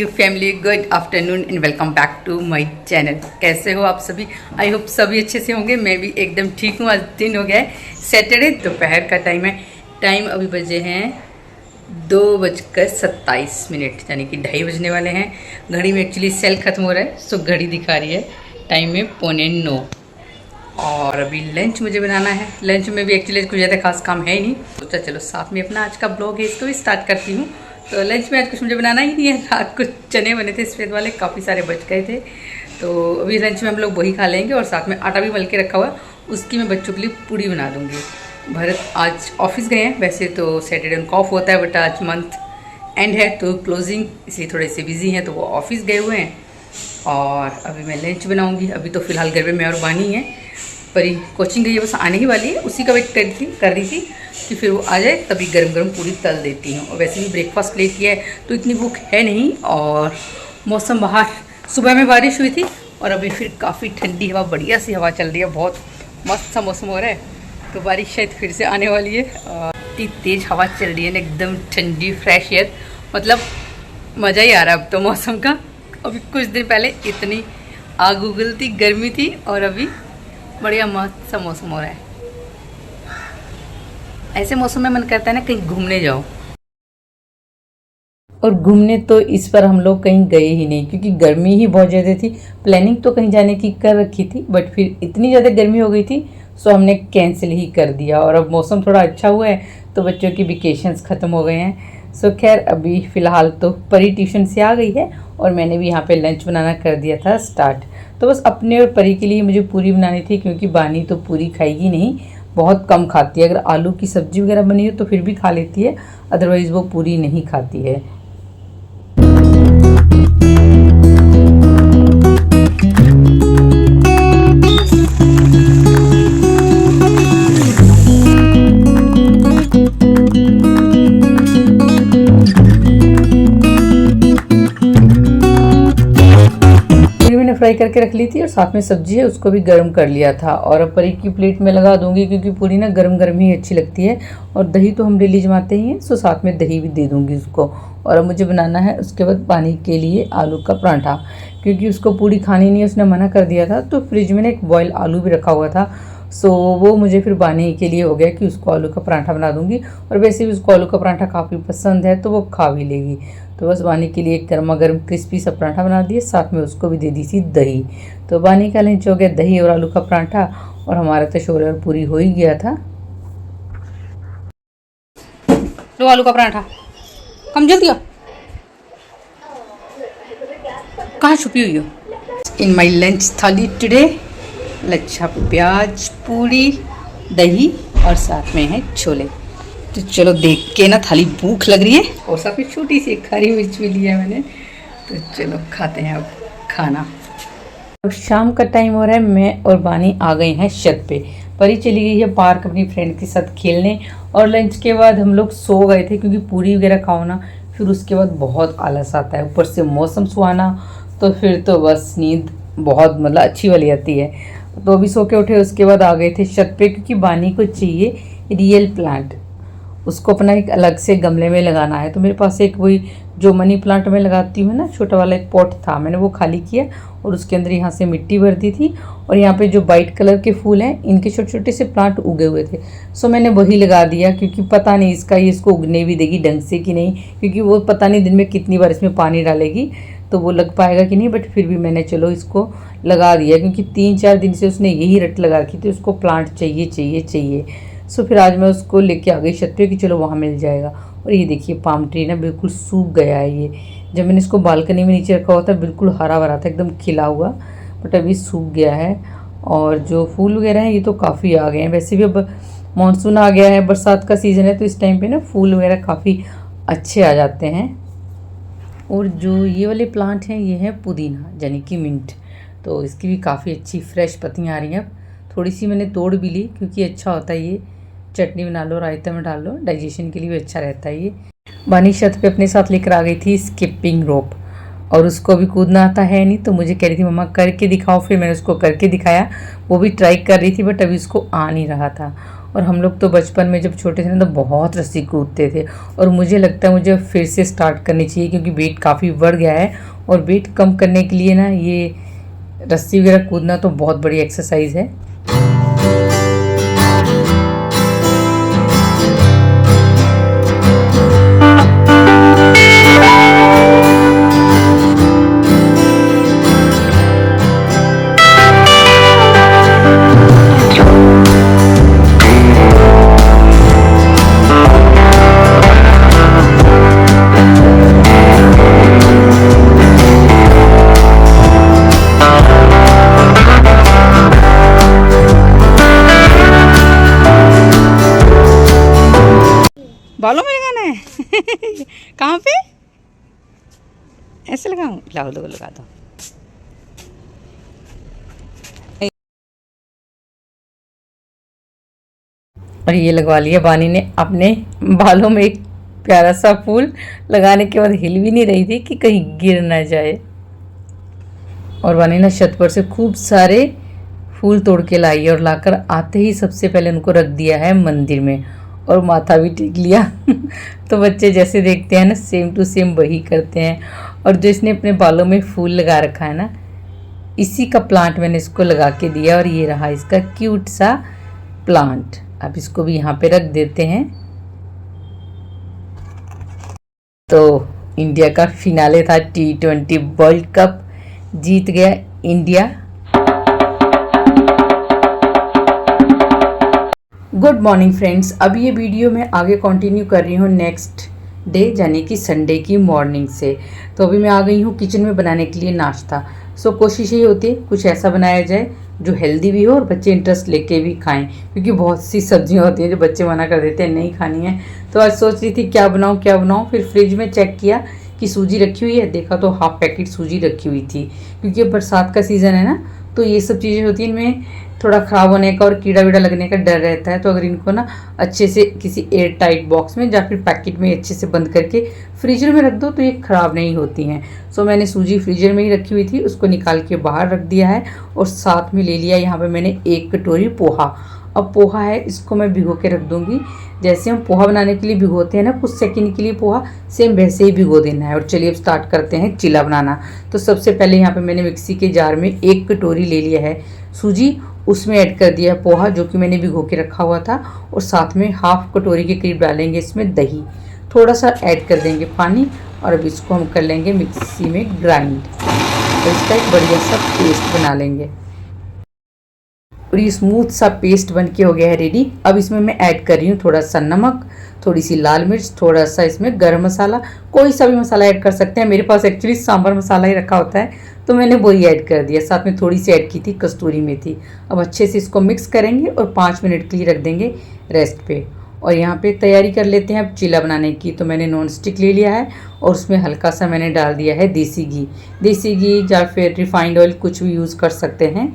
YouTube family, good afternoon and welcome back to my channel. कैसे हो आप सभी? आई होप सभी अच्छे से होंगे। मैं भी एकदम ठीक हूँ। आज दिन हो गया है सैटरडे, दोपहर का टाइम है। टाइम अभी बजे हैं 2:27 यानी कि 2:30 बजने वाले हैं। घड़ी में एक्चुअली सेल खत्म हो रहा है, सो घड़ी दिखा रही है टाइम में 8:45। और अभी लंच मुझे बनाना है। लंच में भी एक्चुअली कुछ ज़्यादा खास काम है ही नहीं, सोचा चलो साथ में अपना आज का ब्लॉग है इसको भी स्टार्ट करती हूँ। तो लंच में आज कुछ मुझे बनाना ही नहीं है। रात कुछ चने बने थे सफ़ेद वाले, काफ़ी सारे बच गए थे, तो अभी लंच में हम लोग वही खा लेंगे। और साथ में आटा भी मल के रखा हुआ है, उसकी मैं बच्चों के लिए पूड़ी बना दूँगी। भरत आज ऑफिस गए हैं, वैसे तो सैटरडे उनका ऑफ होता है, बट आज मंथ एंड है तो क्लोजिंग, इसलिए थोड़े से बिजी हैं, तो वो ऑफिस गए हुए हैं। और अभी मैं लंच बनाऊँगी। अभी तो फ़िलहाल घर में मैं और बानी है। परी कोचिंग गई है, बस आने ही वाली है, उसी का वेट कर रही थी कि फिर वो आ जाए तभी गरम गरम पूरी तल देती हूँ। और वैसे भी ब्रेकफास्ट ले किया है तो इतनी भूख है नहीं। और मौसम बाहर सुबह में बारिश हुई थी और अभी फिर काफ़ी ठंडी हवा, बढ़िया सी हवा चल रही है, बहुत मस्त सा मौसम हो रहा है। तो बारिश शायद फिर से आने वाली है। इतनी तेज़ हवा चल रही है ना, एकदम ठंडी फ्रेश एयर, मतलब मज़ा ही आ रहा है अब तो मौसम का। अभी कुछ दिन पहले इतनी आग उगलती गर्मी थी और अभी बढ़िया मस्त सा मौसम हो रहा है। ऐसे मौसम में मन करता है ना कहीं घूमने जाओ। और घूमने तो इस पर हम लोग कहीं गए ही नहीं, क्योंकि गर्मी ही बहुत ज़्यादा थी। प्लानिंग तो कहीं जाने की कर रखी थी, बट फिर इतनी ज़्यादा गर्मी हो गई थी सो हमने कैंसिल ही कर दिया। और अब मौसम थोड़ा अच्छा हुआ है तो बच्चों की वेकेशंस ख़त्म हो गए हैं। सो खैर अभी फ़िलहाल तो परी ट्यूशन से आ गई है और मैंने भी यहाँ पे लंच बनाना कर दिया था स्टार्ट। तो बस अपने और परी के लिए मुझे पूरी बनानी थी, क्योंकि बानी तो पूरी खाएगी नहीं, बहुत कम खाती है। अगर आलू की सब्ज़ी वगैरह बनी हो तो फिर भी खा लेती है, अदरवाइज़ वो पूरी नहीं खाती है। फ्राई करके रख ली थी और साथ में सब्जी है उसको भी गर्म कर लिया था। और अब परी की प्लेट में लगा दूंगी, क्योंकि पूरी ना गर्म गर्म ही अच्छी लगती है। और दही तो हम डेली जमाते ही हैं, सो साथ में दही भी दे दूंगी उसको। और अब मुझे बनाना है उसके बाद पानी के लिए आलू का पराठा, क्योंकि उसको पूरी खानी नहीं, उसने मना कर दिया था। तो फ्रिज में ना एक बॉयल आलू भी रखा हुआ था, सो वो मुझे फिर बानी के लिए हो गया कि उसको आलू का पराठा बना दूंगी। और वैसे भी उसको आलू का पराठा काफ़ी पसंद है तो वो खा भी लेगी। तो बस बानी के लिए एक गर्मा गर्म क्रिस्पी सा पराठा बना दिए, साथ में उसको भी दे दी थी दही। तो बानी का लंच हो गया दही और आलू का पराठा, और हमारा तो छोले और पूरी हो ही गया था। लो आलू का पराठा, कम जल्दी आ, कहाँ छुपी हुई हो? इन माई लंच थाली टुडे लच्छा प्याज, पूरी, दही और साथ में है छोले। तो चलो देख के ना थाली भूख लग रही है, और साथ में छोटी सी एक हरी मिर्च भी लिया मैंने। तो चलो खाते हैं अब खाना। अब शाम का टाइम हो रहा है, मैं और बानी आ गए हैं छत पे। परी चली गई है पार्क अपनी फ्रेंड के साथ खेलने। और लंच के बाद हम लोग सो गए थे, क्योंकि पूरी वगैरह खाओ ना फिर उसके बाद बहुत आलस आता है, ऊपर से मौसम सुहाना, तो फिर तो बस नींद बहुत मतलब अच्छी वाली आती है। तो अभी सो के उठे, उसके बाद आ गए थे छत पे, क्योंकि बानी को चाहिए रियल प्लांट, उसको अपना एक अलग से गमले में लगाना है। तो मेरे पास एक वही जो मनी प्लांट में लगाती हूँ ना, छोटा वाला एक पॉट था, मैंने वो खाली किया और उसके अंदर यहाँ से मिट्टी भर दी थी। और यहाँ पे जो वाइट कलर के फूल हैं, इनके छोटे छोटे से प्लांट उगे हुए थे, सो मैंने वही लगा दिया। क्योंकि पता नहीं इसको उगने भी देगी ढंग से कि नहीं, क्योंकि वो पता नहीं दिन में कितनी बार इसमें पानी डालेगी, तो वो लग पाएगा कि नहीं। बट फिर भी मैंने चलो इसको लगा दिया, क्योंकि 3-4 दिन से उसने यही रट लगा रखी थी, उसको प्लांट चाहिए चाहिए चाहिए। सो फिर आज मैं उसको लेके आ गई छत पे कि चलो वहाँ मिल जाएगा। और ये देखिए पाम ट्री ना बिल्कुल सूख गया है। ये जब मैंने इसको बालकनी में नीचे रखा हुआ था बिल्कुल हरा भरा था, एकदम खिला हुआ, बट अभी सूख गया है। और जो फूल वगैरह हैं ये तो काफ़ी आ गए हैं। वैसे भी अब मानसून आ गया है, बरसात का सीज़न है, तो इस टाइम पे ना फूल वगैरह काफ़ी अच्छे आ जाते हैं। और जो ये वाले प्लांट हैं ये है पुदीना यानी कि मिंट, तो इसकी भी काफ़ी अच्छी फ्रेश पत्तियाँ आ रही हैं। अब थोड़ी सी मैंने तोड़ भी ली, क्योंकि अच्छा होता है ये, चटनी बना लो, रायता में डाल लो, डाइजेशन के लिए भी अच्छा रहता है ये। बानी छत पे अपने साथ लेकर आ गई थी स्किपिंग रोप, और उसको अभी कूदना आता है नहीं, तो मुझे कह रही थी मम्मा करके दिखाओ। फिर मैंने उसको करके दिखाया, वो भी ट्राई कर रही थी, बट अभी उसको आ नहीं रहा था। और हम लोग तो बचपन में जब छोटे थे ना तो बहुत रस्सी कूदते थे, और मुझे लगता है मुझे फिर से स्टार्ट करनी चाहिए क्योंकि वेट काफ़ी बढ़ गया है, और वेट कम करने के लिए ना ये रस्सी वगैरह कूदना तो बहुत बड़ी एक्सरसाइज है। बालों में लगाना है कहाँ पे? ऐसे लगाऊं? लाओ दो, लगा दो। और ये लगवा लिया बानी ने अपने बालों में एक प्यारा सा फूल, लगाने के बाद हिल भी नहीं रही थी कि कहीं गिर ना जाए। और बानी ने छत पर से खूब सारे फूल तोड़ के लाई और लाकर आते ही सबसे पहले उनको रख दिया है मंदिर में, और माथा भी टेक लिया तो बच्चे जैसे देखते हैं ना सेम टू सेम वही करते हैं। और जो इसने अपने बालों में फूल लगा रखा है ना, इसी का प्लांट मैंने इसको लगा के दिया, और ये रहा इसका क्यूट सा प्लांट। अब इसको भी यहाँ पे रख देते हैं। तो इंडिया का फिनाले था, T20 वर्ल्ड कप जीत गया इंडिया। गुड मॉर्निंग फ्रेंड्स, अब ये वीडियो मैं आगे कंटिन्यू कर रही हूँ नेक्स्ट डे यानी कि संडे की मॉर्निंग से। तो अभी मैं आ गई हूँ किचन में बनाने के लिए नाश्ता। सो कोशिश ये होती है कुछ ऐसा बनाया जाए जो हेल्दी भी हो और बच्चे इंटरेस्ट लेके भी खाएं, क्योंकि बहुत सी सब्जियां होती हैं जो बच्चे मना कर देते हैं नहीं खानी है। तो आज सोच रही थी क्या बनाऊँ। फिर फ्रिज में चेक किया कि सूजी रखी हुई है, देखा तो हाफ पैकेट सूजी रखी हुई थी। क्योंकि अब बरसात का सीज़न है ना, तो ये सब चीज़ें होती हैं, इनमें थोड़ा ख़राब होने का और कीड़ा वीड़ा लगने का डर रहता है। तो अगर इनको ना अच्छे से किसी एयर टाइट बॉक्स में या फिर पैकेट में अच्छे से बंद करके फ्रीजर में रख दो तो ये ख़राब नहीं होती हैं। सो मैंने सूजी फ्रीजर में ही रखी हुई थी, उसको निकाल के बाहर रख दिया है। और साथ में ले लिया यहाँ पे मैंने 1 कटोरी पोहा। अब पोहा है, इसको मैं भिगो के रख दूँगी। जैसे हम पोहा बनाने के लिए भिगोते हैं ना कुछ सेकंड के लिए पोहा, सेम वैसे ही भिगो देना है। और चलिए अब स्टार्ट करते हैं चीला बनाना। तो सबसे पहले यहाँ पे मैंने मिक्सी के जार में 1 कटोरी ले लिया है सूजी, उसमें ऐड कर दिया है पोहा जो कि मैंने भिगो के रखा हुआ था, और साथ में हाफ कटोरी के करीब डालेंगे इसमें दही, थोड़ा सा ऐड कर देंगे पानी, और अब इसको हम कर लेंगे मिक्सी में ग्राइंड। तो इसका एक बढ़िया सा पेस्ट बना लेंगे, और ये स्मूथ सा पेस्ट बन के हो गया है रेडी। अब इसमें मैं ऐड कर रही हूँ थोड़ा सा नमक, थोड़ी सी लाल मिर्च, थोड़ा सा इसमें गरम मसाला, कोई सा भी मसाला ऐड कर सकते हैं। मेरे पास एक्चुअली सांभर मसाला ही रखा होता है तो मैंने वही ऐड कर दिया। साथ में थोड़ी सी ऐड की थी कस्तूरी मेथी। अब अच्छे से इसको मिक्स करेंगे और 5 मिनट के लिए रख देंगे रेस्ट पे। और यहाँ पे तैयारी कर लेते हैं अब चीला बनाने की। तो मैंने नॉन स्टिक ले लिया है और उसमें हल्का सा मैंने डाल दिया है देसी घी या फिर रिफाइंड ऑयल, कुछ भी यूज़ कर सकते हैं।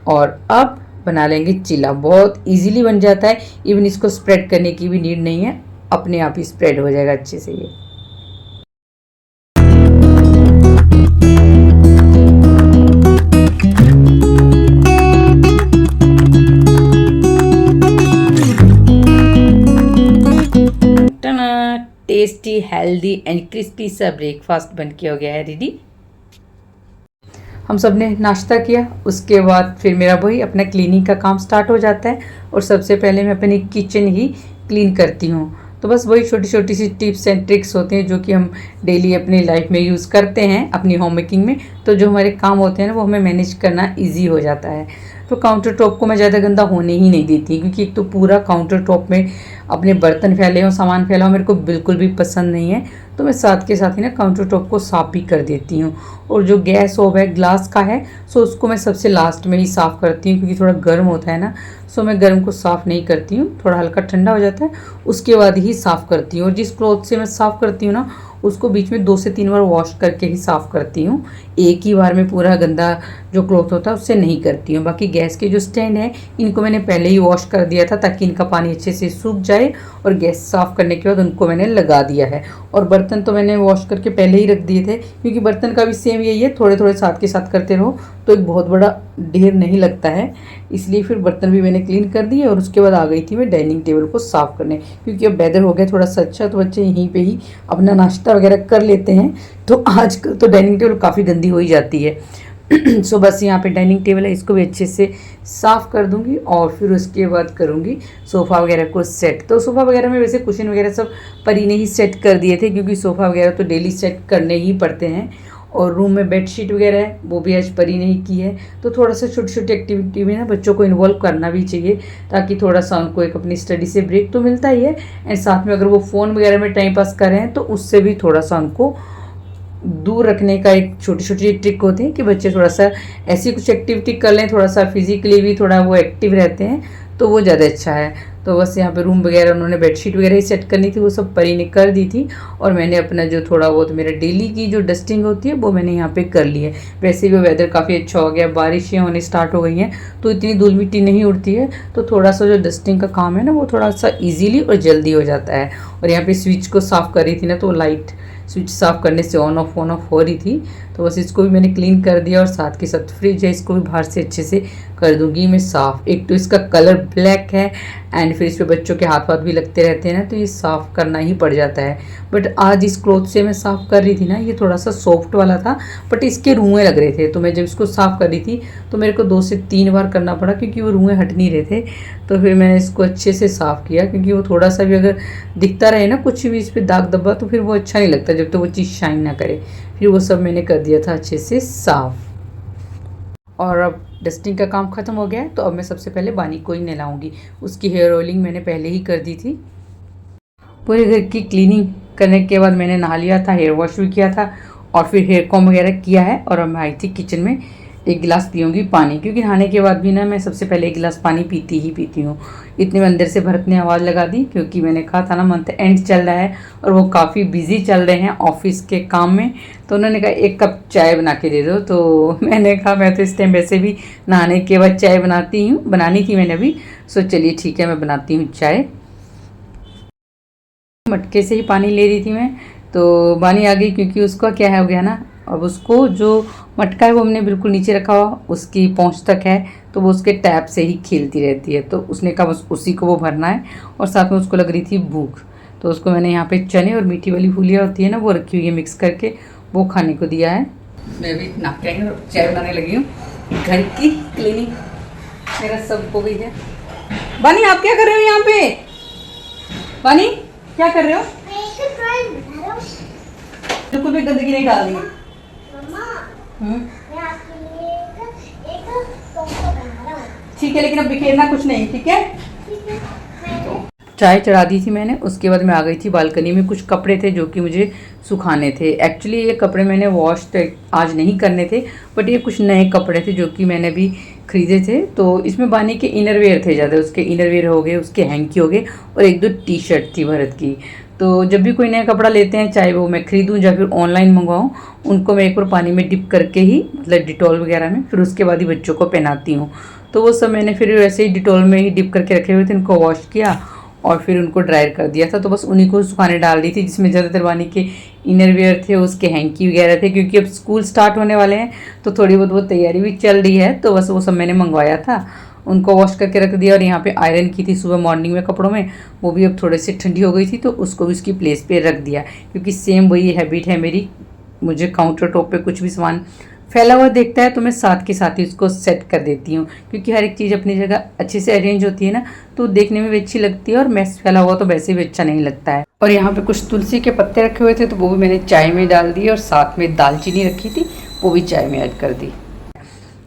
और अब बना लेंगे चीला। बहुत इजीली बन जाता है, इवन इसको स्प्रेड करने की भी नीड नहीं है, अपने आप ही स्प्रेड हो जाएगा अच्छे से ये। टेस्टी, हेल्दी एंड क्रिस्पी सा ब्रेकफास्ट बन के हो गया है रेडी। हम सब ने नाश्ता किया, उसके बाद फिर मेरा वही अपना क्लीनिंग का काम स्टार्ट हो जाता है। और सबसे पहले मैं अपनी किचन ही क्लीन करती हूँ। तो बस वही छोटी छोटी सी टिप्स एंड ट्रिक्स होते हैं जो कि हम डेली अपनी लाइफ में यूज़ करते हैं अपनी होम मेकिंग में। तो जो हमारे काम होते हैं ना वो हमें मैनेज करना ईजी हो जाता है। तो काउंटर टॉप को मैं ज़्यादा गंदा होने ही नहीं देती, क्योंकि एक तो पूरा काउंटर टॉप में अपने बर्तन फैले हों, सामान फैला हो, मेरे को बिल्कुल भी पसंद नहीं है। तो मैं साथ के साथ ही ना काउंटर टॉप को साफ़ भी कर देती हूँ। और जो गैस ओव है ग्लास का है, सो उसको मैं सबसे लास्ट में ही साफ़ करती हूँ, क्योंकि थोड़ा गर्म होता है ना। सो मैं गर्म को साफ़ नहीं करती हूँ, थोड़ा हल्का ठंडा हो जाता है उसके बाद ही साफ़ करती हूँ। और जिस क्लॉथ से मैं साफ़ करती हूँ ना उसको बीच में 2 से 3 बार वॉश करके ही साफ़ करती हूँ। एक ही बार में पूरा गंदा जो क्लॉथ होता है उससे नहीं करती हूँ। बाकी गैस के जो स्टैंड है इनको मैंने पहले ही वॉश कर दिया था ताकि इनका पानी अच्छे से सूख जाए, और गैस साफ़ करने के बाद उनको मैंने लगा दिया है। और बर्तन तो मैंने वॉश करके पहले ही रख दिए थे, क्योंकि बर्तन का भी सेम यही है, थोड़े थोड़े साथ के साथ करते रहो तो एक बहुत बड़ा ढेर नहीं लगता है। इसलिए फिर बर्तन भी मैंने क्लीन कर दिए और उसके बाद आ गई थी मैं डाइनिंग टेबल को साफ़ करने, क्योंकि अब वेदर हो गया थोड़ा सा अच्छा, तो बच्चे यहीं पे ही अपना नाश्ता वगैरह कर लेते हैं। तो आजकल तो डाइनिंग टेबल काफ़ी गंदी हो ही जाती है। सो बस यहाँ पे डाइनिंग टेबल है, इसको भी अच्छे से साफ़ कर दूंगी और फिर उसके बाद करूँगी सोफ़ा वगैरह को सेट। तो सोफ़ा वगैरह में वैसे कुशन वगैरह सब परी ने ही सेट कर दिए थे, क्योंकि सोफ़ा वगैरह तो डेली सेट करने ही पड़ते हैं। और रूम में बेडशीट वगैरह है वो भी आज परी ने ही की है। तो थोड़ा सा छोटी छोटी एक्टिविटी में ना बच्चों को इन्वॉल्व करना भी चाहिए, ताकि थोड़ा सा उनको एक अपनी स्टडी से ब्रेक तो मिलता ही है, एंड साथ में अगर वो फ़ोन वगैरह में टाइम पास कर रहे हैं तो उससे भी थोड़ा सा उनको दूर रखने का एक छोटी छोटी ट्रिक होती है कि बच्चे थोड़ा सा ऐसी कुछ एक्टिविटी कर लें, थोड़ा सा फिजिकली भी थोड़ा वो एक्टिव रहते हैं, तो वो ज़्यादा अच्छा है। तो बस यहाँ पे रूम वगैरह उन्होंने बेडशीट वगैरह ही सेट करनी थी, वो सब परी ने कर दी थी। और मैंने अपना जो थोड़ा बहुत मेरा डेली की जो डस्टिंग होती है वो मैंने यहाँ पे कर ली है। वैसे भी वेदर काफ़ी अच्छा हो गया, बारिशें होने स्टार्ट हो गई हैं, तो इतनी धूल मिट्टी नहीं उड़ती है, तो थोड़ा सा जो डस्टिंग का काम है ना वो थोड़ा सा ईजीली और जल्दी हो जाता है। और यहाँ पे स्विच को साफ़ कर रही थी ना, तो लाइट स्विच साफ़ करने से ऑन ऑफ हो रही थी, तो बस इसको भी मैंने क्लीन कर दिया। और साथ के साथ फ्रिज है, इसको भी बाहर से अच्छे से कर दूंगी मैं साफ़। एक तो इसका कलर ब्लैक है, एंड फिर इस पर बच्चों के हाथ भी लगते रहते हैं ना, तो ये साफ़ करना ही पड़ जाता है। बट आज इस क्लॉथ से मैं साफ़ कर रही थी ना, ये थोड़ा सा सॉफ्ट वाला था, बट इसके रुएँ लग रहे थे। तो मैं जब इसको साफ़ कर रही थी तो मेरे को 2 से 3 बार करना पड़ा, क्योंकि वो रुएँ हट नहीं रहे थे। तो फिर मैंने इसको अच्छे से साफ़ किया, क्योंकि वो थोड़ा सा भी अगर दिखता रहे ना कुछ भी इस पर दाग धब्बा, तो फिर वो अच्छा नहीं लगता जब तक वो चीज़ शाइन ना करे। फिर वो सब मैंने कर दिया था अच्छे से साफ़। और अब डस्टिंग का काम ख़त्म हो गया है, तो अब मैं सबसे पहले बानी को ही नहलाऊंगी। उसकी हेयर ऑयलिंग मैंने पहले ही कर दी थी। पूरे घर की क्लीनिंग करने के बाद मैंने नहा लिया था, हेयर वॉश भी किया था और फिर हेयर कॉम वगैरह किया है। और अब मैं आई थी किचन में, एक गिलास पीऊँगी पानी, क्योंकि नहाने के बाद भी ना मैं सबसे पहले एक गिलास पानी पीती ही पीती हूँ। इतने में अंदर से भरत ने आवाज़ लगा दी, क्योंकि मैंने कहा था ना मंथ एंड चल रहा है और वो काफ़ी बिजी चल रहे हैं ऑफिस के काम में। तो उन्होंने कहा 1 कप चाय बना के दे दो। तो मैंने कहा मैं तो इस टाइम वैसे भी नहाने के बाद चाय बनानी थी मैंने अभी। सो चलिए ठीक है, मैं बनाती हूँ चाय। मटके से ही पानी ले रही थी मैं, तो पानी आ गई, क्योंकि उसका क्या हो गया ना, अब उसको जो मटका है वो हमने बिल्कुल नीचे रखा हुआ, उसकी पहुंच तक है, तो वो उसके टैप से ही खेलती रहती है। तो उसने कहा बस उसी को वो भरना है, और साथ में उसको लग रही थी भूख, तो उसको मैंने यहाँ पे चने और मीठी वाली फूलियाँ होती है ना, वो रखी हुई है मिक्स करके, वो खाने को दिया है। मैं भी नहा के आई हूँ, चाय बनाने लगी हूँ। घर की क्लीनिंग मेरा सब हो गई है। बानी आप क्या कर रहे हो यहाँ पे? बानी क्या कर रहे हो? बिल्कुल भी गंदगी नहीं डालनी है। ठीक है, लेकिन अब बिखेरना कुछ नहीं, ठीक है? चाय चढ़ा दी थी मैंने, उसके बाद मैं आ गई थी बालकनी में। कुछ कपड़े थे जो कि मुझे सुखाने थे। एक्चुअली ये कपड़े मैंने वॉश आज नहीं करने थे, बट ये कुछ नए कपड़े थे जो कि मैंने भी खरीदे थे। तो इसमें बानी के इनरवेयर थे ज़्यादा, उसके इनरवेयर हो गए, उसके हैंकी हो गए, और 1-2 टी शर्ट थी भरत की। तो जब भी कोई नया कपड़ा लेते हैं, चाहे वो मैं खरीदूँ या फिर ऑनलाइन मंगवाऊँ, उनको मैं एक बार पानी में डिप करके ही, मतलब डिटॉल वगैरह में, फिर उसके बाद ही बच्चों को पहनाती हूँ। तो वो सब मैंने फिर वैसे ही डिटॉल में ही डिप करके रखे हुए थे, उनको वॉश किया और फिर उनको ड्रायर कर दिया था। तो बस उन्हीं को सुखाने डाल दी थी, जिसमें ज़्यादातर बानी के इनरवेयर थे, उसके हैंकी वगैरह थे, क्योंकि अब स्कूल स्टार्ट होने वाले हैं, तो थोड़ी बहुत वो तैयारी भी चल रही है। तो बस वो सब मैंने मंगवाया था, उनको वॉश करके रख दिया। और यहाँ पे आयरन की थी सुबह मॉर्निंग में कपड़ों में, वो भी अब थोड़े से ठंडी हो गई थी, तो उसको भी उसकी प्लेस पे रख दिया, क्योंकि सेम वही हैबिट है मेरी। मुझे काउंटर टॉप पे कुछ भी सामान फैला हुआ देखता है तो मैं साथ के साथ ही उसको सेट कर देती हूँ, क्योंकि हर एक चीज़ अपनी जगह अच्छे से अरेंज होती है ना, तो देखने में भी अच्छी लगती है, और मैस फैला हुआ तो वैसे भी अच्छा नहीं लगता है। और यहाँ पे कुछ तुलसी के पत्ते रखे हुए थे, तो वो भी मैंने चाय में डाल दिए, और साथ में दालचीनी रखी थी, वो भी चाय में ऐड कर दी।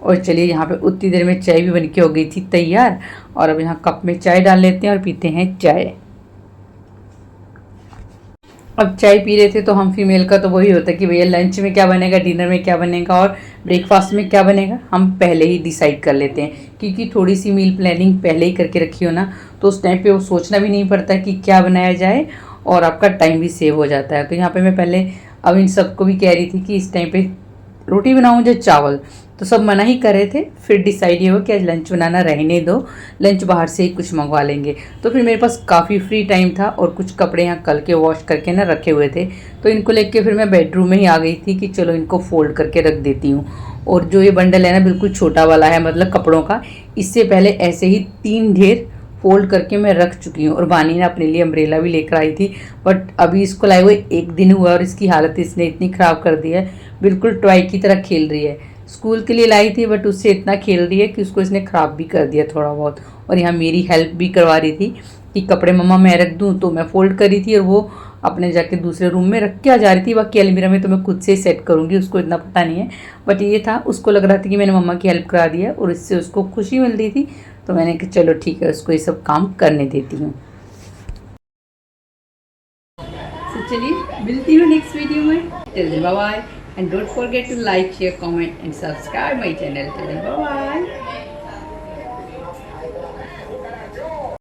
और चलिए, यहाँ पे उतनी देर में चाय भी बन के हो गई थी तैयार। और अब यहाँ कप में चाय डाल लेते हैं और पीते हैं चाय। अब चाय पी रहे थे तो हम फीमेल का तो वही होता है कि भैया लंच में क्या बनेगा, डिनर में क्या बनेगा और ब्रेकफास्ट में क्या बनेगा, हम पहले ही डिसाइड कर लेते हैं। क्योंकि थोड़ी सी मील प्लानिंग पहले ही करके रखी हो ना, तो उस टाइम पे वो सोचना भी नहीं पड़ता कि क्या बनाया जाए, और आपका टाइम भी सेव हो जाता है। तो यहाँ पे मैं पहले अब इन सबको भी कह रही थी कि इस टाइम पे रोटी बनाऊँ मुझे चावल, तो सब मना ही कर रहे थे। फिर डिसाइड ये हुआ कि आज लंच बनाना रहने दो, लंच बाहर से ही कुछ मंगवा लेंगे। तो फिर मेरे पास काफ़ी फ्री टाइम था और कुछ कपड़े यहाँ कल के वॉश करके ना रखे हुए थे, तो इनको लेके फिर मैं बेडरूम में ही आ गई थी कि चलो इनको फोल्ड करके रख देती हूँ। और जो ये बंडल है ना बिल्कुल छोटा वाला है, मतलब कपड़ों का, इससे पहले ऐसे ही 3 ढेर फोल्ड करके मैं रख चुकी हूँ। और वानी ने अपने लिए अम्ब्रेला भी लेकर आई थी, बट अभी इसको लाए हुए 1 दिन हुआ और इसकी हालत इसने इतनी ख़राब कर दी है, बिल्कुल टॉय की तरह खेल रही है। स्कूल के लिए लाई थी बट उससे इतना खेल रही है कि उसको इसने ख़राब भी कर दिया थोड़ा बहुत। और यहाँ मेरी हेल्प भी करवा रही थी कि कपड़े मम्मा मैं रख दूँ, तो मैं फ़ोल्ड कर रही थी और वो अपने जाके दूसरे रूम में रख के आ जा रही थी। बाकी अलमीरा में तो मैं खुद से ही सेट करूँगी, उसको इतना पता नहीं है। बट ये था, उसको लग रहा था कि मैंने मम्मा की हेल्प करा दी है और इससे उसको खुशी मिल रही थी, तो मैंने कहा चलो ठीक है, उसको ये सब काम करने देती हूँ। तो चलिए मिलती हूँ नेक्स्ट वीडियो में। Till then bye bye, and don't forget to like, share, comment and subscribe my channel. Till then bye bye.